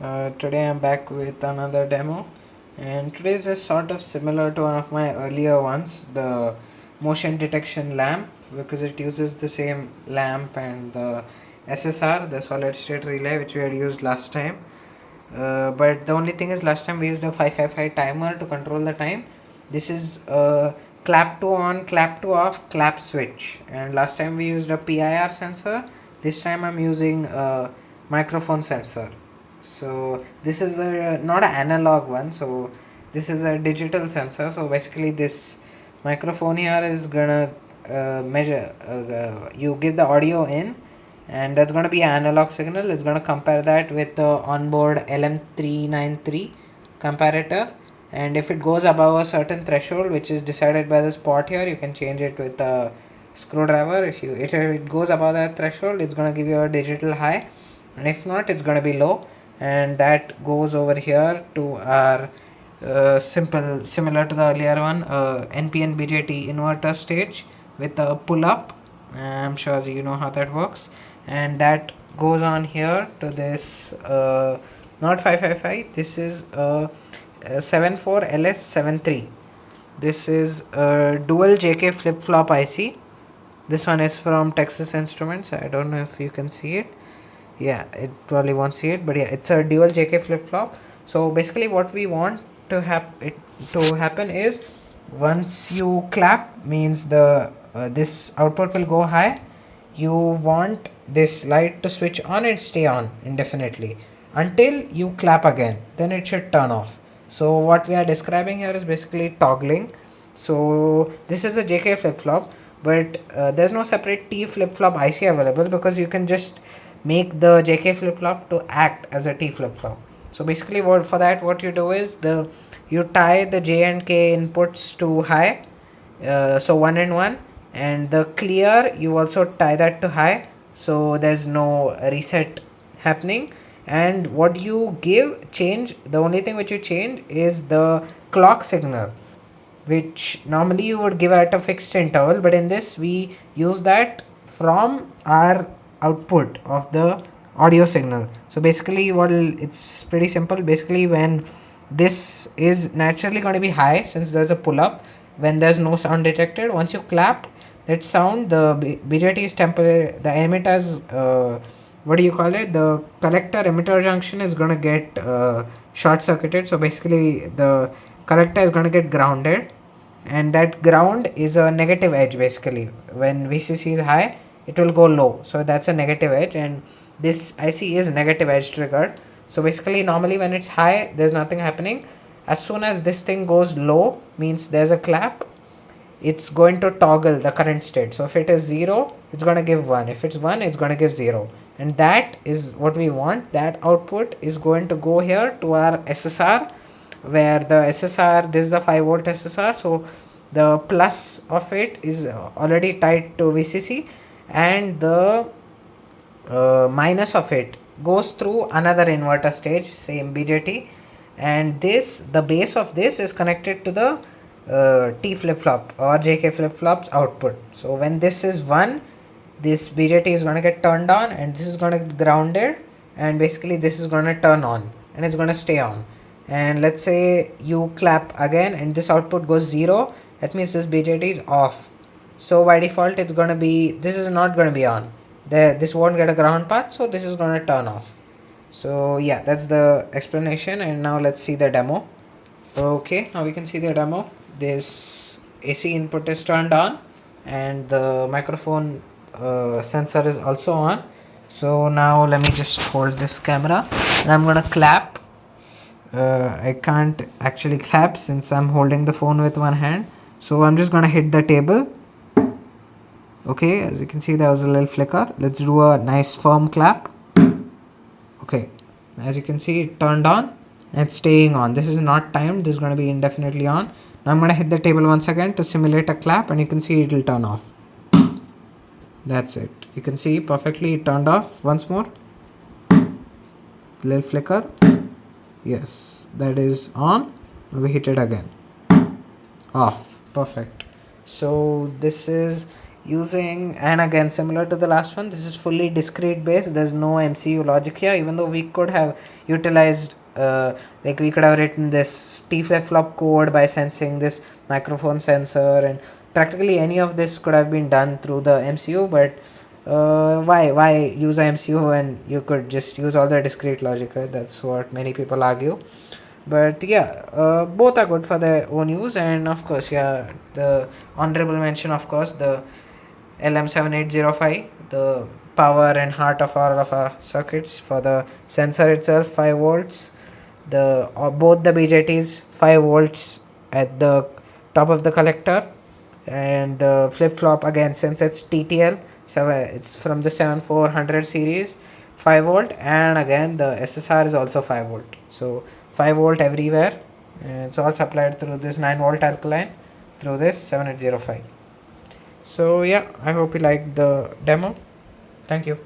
Today I'm back with another demo, and today is just sort of similar to one of my earlier ones, the motion detection lamp, because it uses the same lamp and the SSR, the solid state relay, which we had used last time. But the only thing is, last time we used a 555 timer to control the time. This is a clap to on, clap to off, clap switch, and last time we used a PIR sensor. This time I'm using a microphone sensor. So this is a not an analog one, so this is a digital sensor. So basically this microphone here is gonna measure, you give the audio in, and that's going to be an analog signal. It's going to compare that with the onboard LM393 comparator, and if it goes above a certain threshold which is decided by this port here, you can change it with a screwdriver. If it goes above that threshold, it's going to give you a digital high, and if not, it's going to be low, and that goes over here to our similar to the earlier one, NPN BJT inverter stage with a pull up. I'm sure you know how that works, and that goes on here to this not 555. This is 74LS73. This is a dual JK flip flop IC. This one is from Texas Instruments. I don't know if you can see it. Yeah, it probably won't see it, but yeah, it's a dual JK flip flop. So basically what we want to have it to happen is, once you clap means the this output will go high. You want this light to switch on and stay on indefinitely until you clap again, then it should turn off. So what we are describing here is basically toggling. So this is a JK flip flop, but there's no separate T flip flop IC available, because you can just make the JK flip flop to act as a T flip flop. So basically what you do is, you tie the J and K inputs to high, so 1 and 1, and the clear you also tie that to high, so there's no reset happening. And what you change, the only thing which you change is the clock signal, which normally you would give at a fixed interval, but in this we use that from our output of the audio signal. So basically it's pretty simple. Basically, when this is naturally going to be high, since there's a pull up, when there's no sound detected, once you clap, that sound, the BJT is temporary, the emitters, what do you call it, the collector emitter junction is going to get short circuited. So basically the collector is going to get grounded, and that ground is a negative edge. Basically, when VCC is high, it will go low, so that's a negative edge, and this IC is negative edge triggered. So basically, normally when it's high, there's nothing happening. As soon as this thing goes low, means there's a clap, it's going to toggle the current state. So if it is 0, it's going to give 1. If it's 1, it's going to give 0, and that is what we want. That output is going to go here to our SSR, where the SSR, this is a 5 volt SSR, so the plus of it is already tied to VCC, and the minus of it goes through another inverter stage, same BJT, and the base of this is connected to the T flip flop or JK flip flops output. So when this is 1, this BJT is going to get turned on, and this is going to get grounded, and basically this is going to turn on, and it's going to stay on. And let's say you clap again and this output goes 0, that means this BJT is off. So by default, it's going to be, this is not going to be on. This won't get a ground path, so this is going to turn off. So yeah, that's the explanation, and now let's see the demo. Okay, now we can see the demo. This AC input is turned on, and the microphone sensor is also on. So now let me just hold this camera, and I'm gonna clap. I can't actually clap since I'm holding the phone with one hand, so I'm just gonna hit the table. Okay, as you can see, there was a little flicker. Let's do a nice firm clap. Okay, as you can see, it turned on and it's staying on. This is not timed, this is going to be indefinitely on. Now I'm going to hit the table once again to simulate a clap, and you can see it will turn off. That's it. You can see perfectly it turned off. Once more, little flicker. Yes, that is on. Now we hit it again. Off. Perfect. So this is using, and again similar to the last one, this is fully discrete based. There's no MCU logic here, even though we could have utilized like we could have written this T flip flop code by sensing this microphone sensor, and practically any of this could have been done through the MCU. But why use a MCU when you could just use all the discrete logic, right? That's what many people argue. But yeah, both are good for their own use. And of course, yeah, the honorable mention, of course, the LM7805, the power and heart of all of our circuits. For the sensor itself, 5 volts. The both the BJTs 5 volts at the top of the collector, and the flip flop, again, since it's TTL, so it's from the 7400 series, 5 volt, and again the SSR is also 5 volt. So 5 volt everywhere, and it's all supplied through this 9 volt alkaline through this 7805. So yeah, I hope you liked the demo. Thank you.